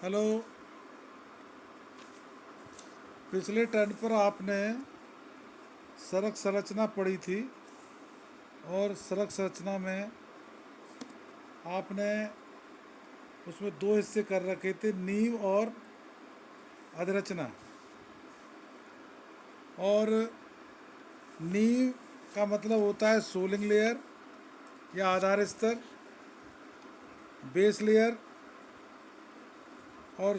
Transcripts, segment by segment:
Hello. पिछले turn पर आपने सड़क संरचना पढ़ी थी और सड़क संरचना में आपने उसमें दो हिस्से कर रखे थे, नींव और अधरचना। और नींव का मतलब होता है सोलिंग लेयर या आधार स्तर, बेस लेयर, और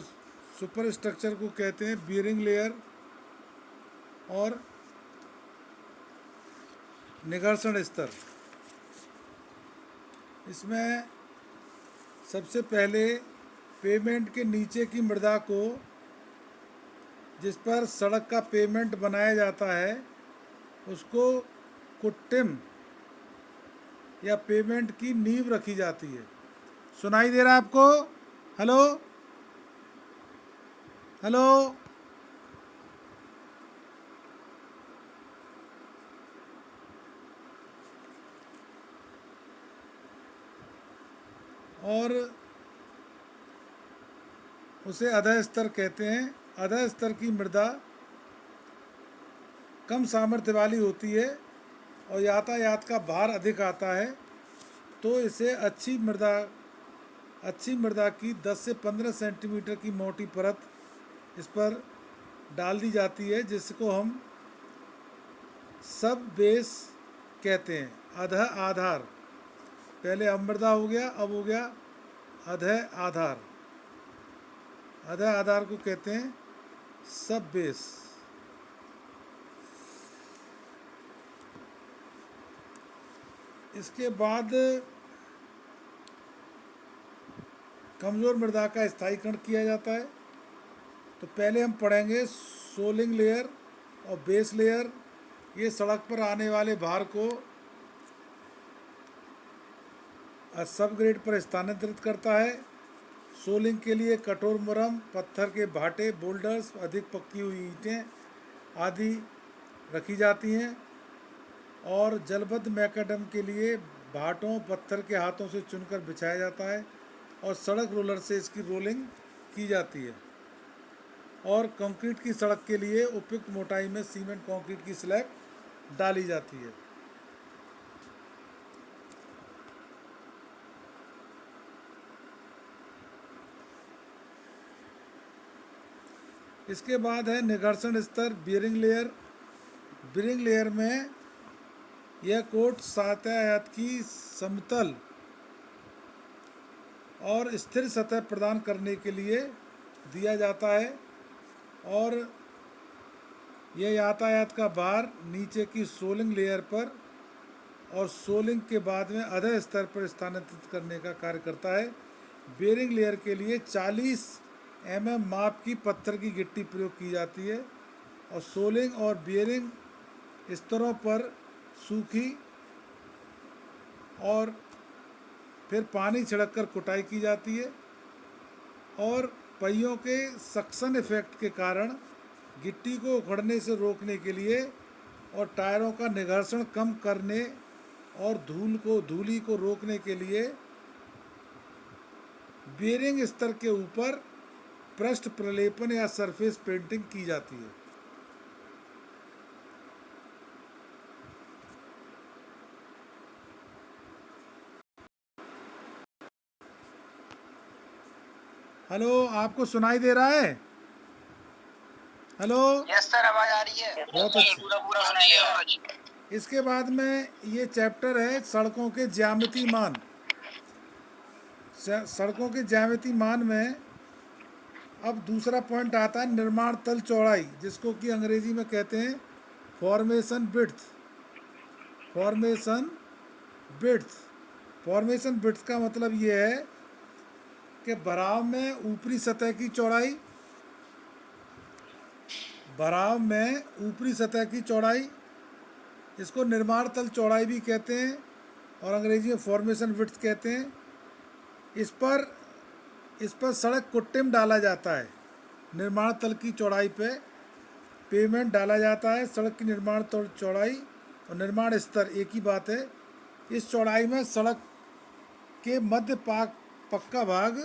सुपर स्ट्रक्चर को कहते हैं बियरिंग लेयर और निगर्सन स्तर। इसमें सबसे पहले पेमेंट के नीचे की मृदा को, जिस पर सड़क का पेमेंट बनाया जाता है, उसको कुट्टिम या पेमेंट की नींव रखी जाती है। सुनाई दे रहा है आपको? Hello hello. और उसे अधः स्तर कहते हैं। अधः स्तर की मृदा कम सामर्थ्य वाली होती है और यातायात का भार अधिक आता है, तो इसे अच्छी मृदा की 10 से 15 सेंटीमीटर की मोटी परत इस पर डाल दी जाती है, जिसको हम सब बेस कहते हैं। अधः आधार, पहले अमृदा हो गया, अब हो गया अधः आधार। अधः आधार को कहते हैं सब बेस। इसके बाद कमज़ोर मृदा का स्थायीकरण किया जाता है। तो पहले हम पढ़ेंगे सोलिंग लेयर और बेस लेयर। ये सड़क पर आने वाले भार को सब ग्रेड पर स्थानांतरित करता है। सोलिंग के लिए कठोर मुरम, पत्थर के भाटे, बोल्डर्स, अधिक पक्की हुई ईंटें आदि रखी जाती हैं। और जलबद्ध मैकाडम के लिए भाटों, पत्थर के हाथों से चुनकर बिछाया जाता है और सड़क रोलर से इसकी रोलिंग की जाती है। और कंक्रीट की सड़क के लिए उपयुक्त मोटाई में सीमेंट कंक्रीट की स्लैब डाली जाती है। इसके बाद है निगर्सन स्तर, बियरिंग लेयर। बियरिंग लेयर में यह कोट यातायात की समतल और स्थिर सतह प्रदान करने के लिए दिया जाता है और यह यातायात का भार नीचे की सोलिंग लेयर पर और सोलिंग के बाद में अधः स्तर पर स्थानांतरित करने का कार्य करता है। बेरिंग लेयर के लिए 40 mm माप की पत्थर की गिट्टी प्रयोग की जाती है और सोलिंग और बियरिंग स्तरों पर सूखी और फिर पानी छिड़ककर कुटाई की जाती है। और पहियों के सक्शन इफेक्ट के कारण गिट्टी को उखड़ने से रोकने के लिए और टायरों का निघर्षण कम करने और धूली को रोकने के लिए बेरिंग स्तर के ऊपर पृष्ठ प्रलेपन या सरफेस पेंटिंग की जाती है। हेलो, आपको सुनाई दे रहा है? हेलो। यस सर, आवाज आ रही है। बहुत अच्छी। पूरा पूरा सुनाइए। इसके बाद में ये चैप्टर है सड़कों के ज्यामितीय मान। सड़कों के ज्यामितीय मान में अब दूसरा पॉइंट आता है निर्माण तल चौड़ाई, जिसको कि अंग्रेजी में कहते हैं formation width. Formation width formation width का मतलब ये है कि भराव में ऊपरी सतह की चौड़ाई, भराव में ऊपरी सतह की चौड़ाई, इसको निर्माण तल चौड़ाई भी कहते हैं और अंग्रेजी में फॉर्मेशन विड्थ कहते हैं। इस पर सड़क कुट्टिम डाला जाता है। निर्माण तल की चौड़ाई पे पेमेंट डाला जाता है। सड़क की निर्माण तल चौड़ाई और निर्माण स्तर एक ही बात है। इस चौड़ाई में सड़क के मध्य पक्का भाग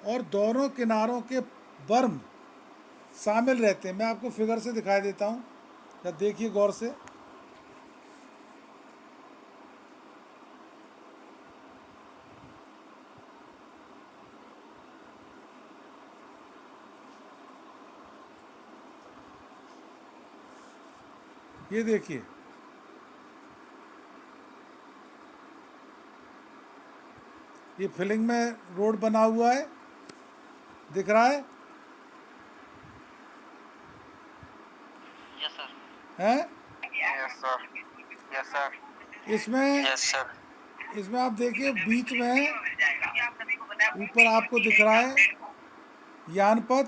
और दोनों किनारों के बर्म शामिल रहते हैं। मैं आपको फिगर से दिखाई देता हूँ, या देखिए गौर से। ये देखिए, ये फिलिंग में रोड बना हुआ है, दिख रहा है? Yes sir. हैं? Yes sir. Yes sir. इसमें यस सर। इसमें आप देखिए बीच में ऊपर आपको दिख रहा है यानपथ,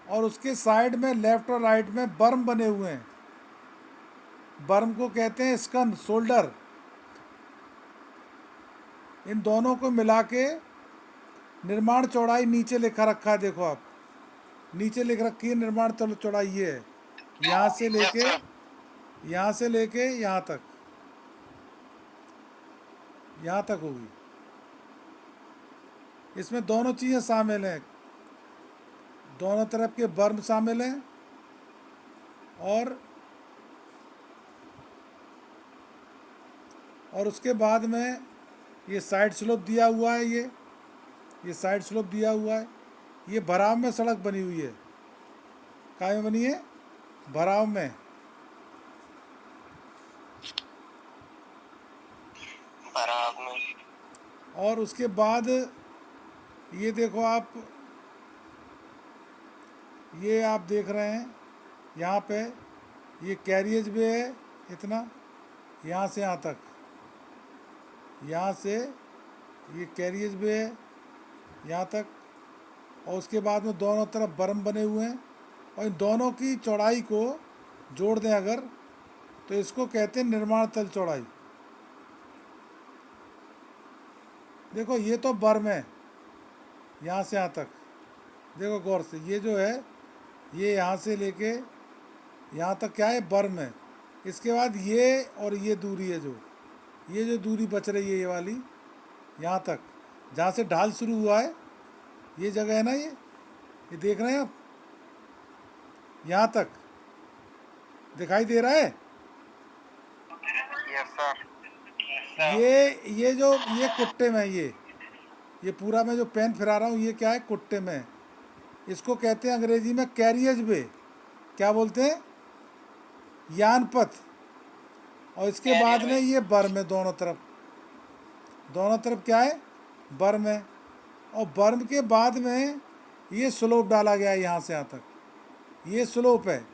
और उसके साइड में लेफ्ट और राइट में बर्म बने हुए हैं। बर्म को कहते हैं स्कंद, शोल्डर। इन दोनों को मिला के निर्माण चौड़ाई नीचे लिखा रखा है, देखो आप, नीचे लिख रखी है निर्माण चौड़ाई ये है, यहाँ से यस लेके सर। यहाँ तक, यहाँ तक होगी। इसमें दोनों चीज़ें शामिल हैं, दोनों तरफ के बर्म शामिल हैं, और उसके बाद में ये साइड स्लोप दिया हुआ है, ये साइड स्लोप दिया हुआ है। ये भराव में सड़क बनी हुई है। कहाँ में बनी है? भराव में। बराबर में। और उसके बाद ये देखो आप, ये आप देख रहे हैं यहाँ पे, ये कैरियज वे है इतना, यहाँ से यहाँ तक, यहाँ से ये कैरियज वे है यहाँ तक, और उसके बाद में दोनों तरफ बर्म बने हुए हैं, और इन दोनों की चौड़ाई को जोड़ दें अगर, तो इसको कहते हैं निर्माण तल चौड़ाई। देखो ये तो बर्म है यहाँ से यहाँ तक, देखो गौर से, ये जो है ये यहाँ से लेके यहाँ तक क्या है, बर्म है। इसके बाद ये और ये दूरी है, ये जो दूरी बच रही है ये वाली, यहाँ तक जहाँ से ढाल शुरू हुआ है, ये जगह है ना, ये देख रहे हैं आप, यहाँ तक दिखाई दे रहा है। Yes sir. ये कुट्टे में, ये पूरा मैं जो पेन फिरा रहा हूँ, ये क्या है, कुट्टे में। इसको कहते हैं अंग्रेजी में कैरियज वे, क्या बोलते हैं, यानपथ। और इसके बाद में ये बर्म है, दोनों तरफ क्या है, बर्म है। और बर्म के बाद में ये स्लोप डाला गया है यहाँ से यहाँ तक, ये स्लोप है,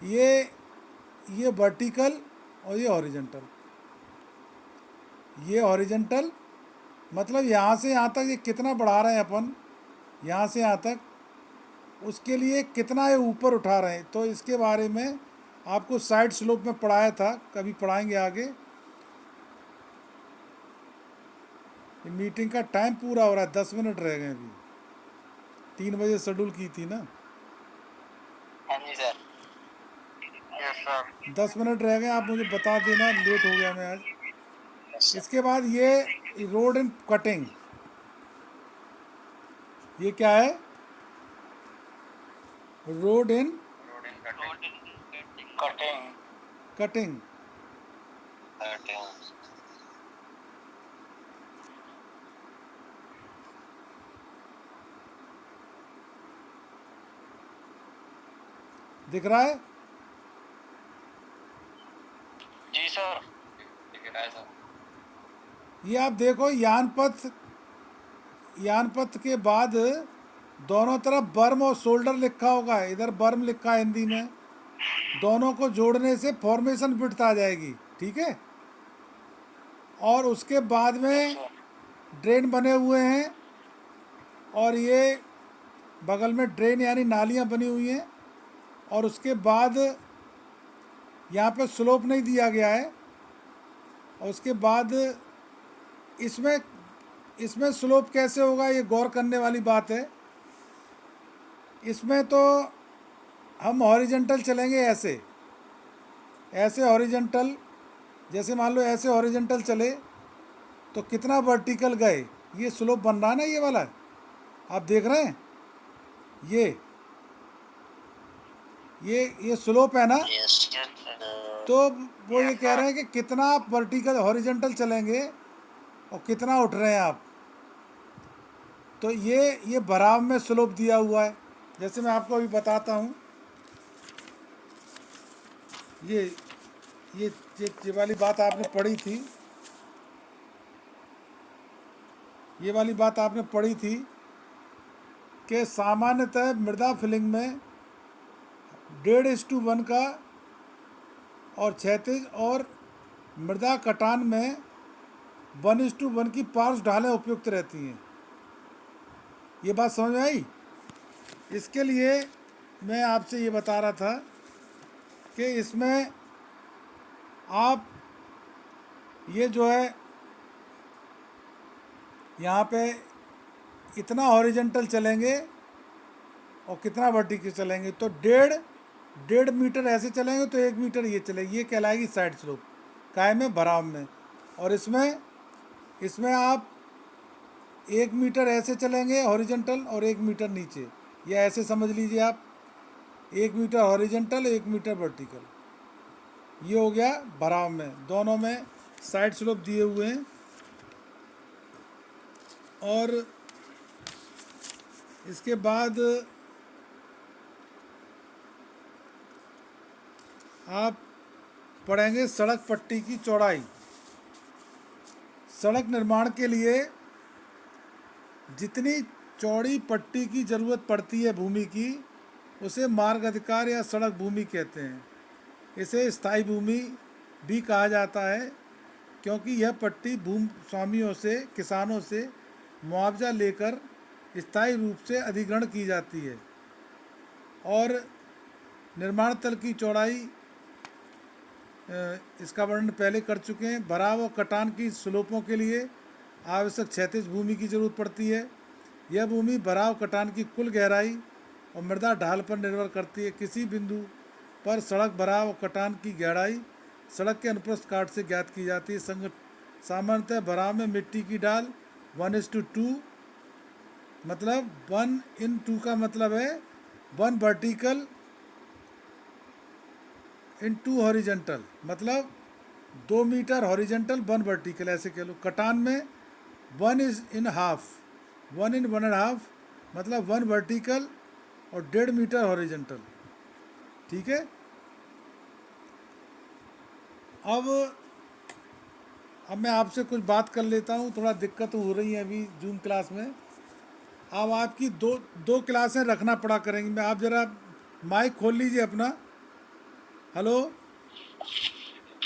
ये वर्टिकल और ये हॉरिजॉन्टल। ये हॉरिजॉन्टल मतलब यहाँ से यहाँ तक ये कितना बढ़ा रहे हैं अपन, यहाँ से यहाँ तक, उसके लिए कितना ये ऊपर उठा रहे हैं। तो इसके बारे में आपको साइड स्लोप में पढ़ाया था, कभी पढ़ाएंगे आगे। ये मीटिंग का टाइम पूरा हो रहा है, 10 मिनट रह गए अभी, 3 बजे शेड्यूल की थी ना। हाँ जी सर। Yes sir. 10 मिनट रह गए, आप मुझे बता देना, लेट हो गया मैं आज। इसके बाद ये रोड एंड कटिंग, ये क्या है, रोड इन कटिंग। कटिंग। दिख रहा है? जी सर। दिख रहा है सर। ये आप देखो, यानपथ के बाद दोनों तरफ बर्म और शोल्डर लिखा होगा, इधर बर्म लिखा है हिंदी में। दोनों को जोड़ने से फॉर्मेशन विड्थ आ जाएगी, ठीक है। और उसके बाद में ड्रेन बने हुए हैं, और ये बगल में ड्रेन यानी नालियाँ बनी हुई हैं। और उसके बाद यहाँ पे स्लोप नहीं दिया गया है, और उसके बाद इसमें स्लोप कैसे होगा, ये गौर करने वाली बात है। इसमें तो हम हॉरिजॉन्टल चलेंगे, ऐसे हॉरिजॉन्टल, जैसे मान लो ऐसे हॉरिजॉन्टल चले तो कितना वर्टिकल गए, ये स्लोप बन रहा है ना, ये वाला आप देख रहे हैं ये स्लोप है ना। यस तो वो ये कह रहे हैं कि कितना आप वर्टिकल हॉरिजेंटल चलेंगे और कितना उठ रहे हैं आप। तो ये बराबर में स्लोप दिया हुआ है। जैसे मैं आपको अभी बताता हूँ, ये ये वाली बात आपने पढ़ी थी, ये वाली बात आपने पढ़ी थी कि सामान्यतः मृदा फिलिंग में 1.5:1 का और क्षैतिज, और मृदा कटान में 1:1 की पार्श्व ढालें उपयुक्त रहती हैं। ये बात समझ में आई। इसके लिए मैं आपसे ये बता रहा था कि इसमें आप ये जो है यहाँ पे इतना हॉरिजेंटल चलेंगे और कितना वर्टिकल चलेंगे। तो डेढ़ मीटर ऐसे चलेंगे तो 1 मीटर ये चलेगी, ये कहलाएगी साइड स्लोप काय में भराव में। और इसमें आप 1 मीटर ऐसे चलेंगे हॉरिजेंटल और 1 मीटर नीचे, या ऐसे समझ लीजिए आप 1 मीटर हॉरिजेंटल 1 मीटर वर्टिकल। ये हो गया भराव में, दोनों में साइड स्लोप दिए हुए हैं। और इसके बाद आप पढ़ेंगे सड़क पट्टी की चौड़ाई। सड़क निर्माण के लिए जितनी चौड़ी पट्टी की ज़रूरत पड़ती है भूमि की, उसे मार्ग अधिकार या सड़क भूमि कहते हैं। इसे स्थायी भूमि भी कहा जाता है क्योंकि यह पट्टी भूमि स्वामियों से, किसानों से मुआवजा लेकर स्थायी रूप से अधिग्रहण की जाती है। और निर्माण तल की चौड़ाई, इसका वर्णन पहले कर चुके हैं। भराव और कटान की स्लोपों के लिए आवश्यक क्षैतिज भूमि की जरूरत पड़ती है। यह भूमि भराव कटान की कुल गहराई और मृदा ढाल पर निर्भर करती है। किसी बिंदु पर सड़क भराव और कटान की गहराई सड़क के अनुप्रस्थ काट से ज्ञात की जाती है। सामान्यतः भराव में मिट्टी की ढाल 1:2, मतलब 1:2 का मतलब है 1 वर्टिकल इन 2 हॉरिजेंटल, मतलब 2 मीटर हॉरिजेंटल 1 वर्टिकल, ऐसे कह लो। कटान में 1:1.5, 1:1.5 मतलब 1 वर्टिकल और 1.5 मीटर हॉरिजेंटल। ठीक है। अब मैं आपसे कुछ बात कर लेता हूँ, थोड़ा दिक्कत हो रही है अभी जूम क्लास में। अब आपकी दो क्लासें रखना पड़ा करेंगी। मैं, आप ज़रा माइक खोल लीजिए अपना। हेलो,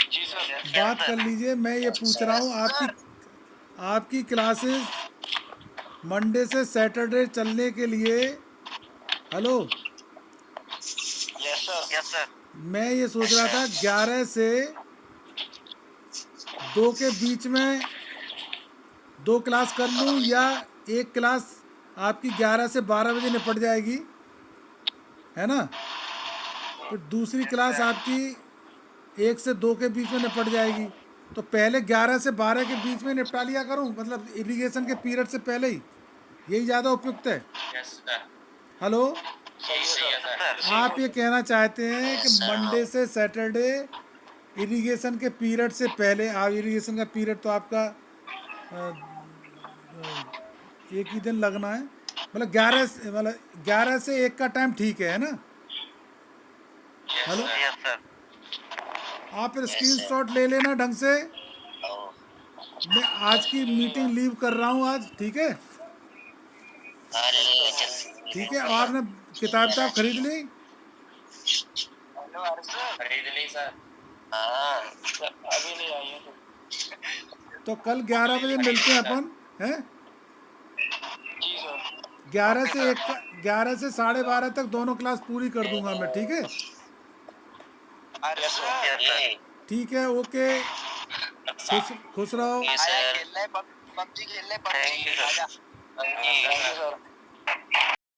जी सर। बात कर लीजिए। मैं ये पूछ रहा हूँ, आपकी क्लासेस मंडे से सैटरडे चलने के लिए, hello, yes sir. Yes sir. मैं ये सोच रहा था 11 से 2 के बीच में 2 क्लास कर लूँ, या एक क्लास आपकी 11 से 12 बजे निपट जाएगी, है ना। फिर दूसरी क्लास आपकी 1 से 2 के बीच में निपट जाएगी। तो पहले 11 से 12 के बीच में निपटा लिया करूं, मतलब इरिगेशन के पीरियड से पहले ही, यही ज़्यादा उपयुक्त है। Yes sir. हेलो, सही है सर। आप ये कहना चाहते हैं कि मंडे से सैटरडे इरिगेशन के पीरियड से पहले, आप इरिगेशन का पीरियड तो आपका एक ही दिन लगना है, मतलब 11 से 1 का टाइम ठीक है ना। Hello, yes sir. आप स्क्रीनशॉट ले लेना ढंग से। मैं आज की मीटिंग लीव कर रहा हूँ आज, ठीक है। ठीक है। और आपने किताब खरीद ली? खरीद ली सर। अभी नहीं आई है। तो कल 11 बजे मिलते हैं अपन, हैं। जी सर। 11 से 1 का, 11 से 12:30 तक दोनों क्लास पूरी कर दूंगा मैं, ठीक है। Yes sir. ठीक है, ओके, खुश रहो। पबजी खेलने। Thank you sir.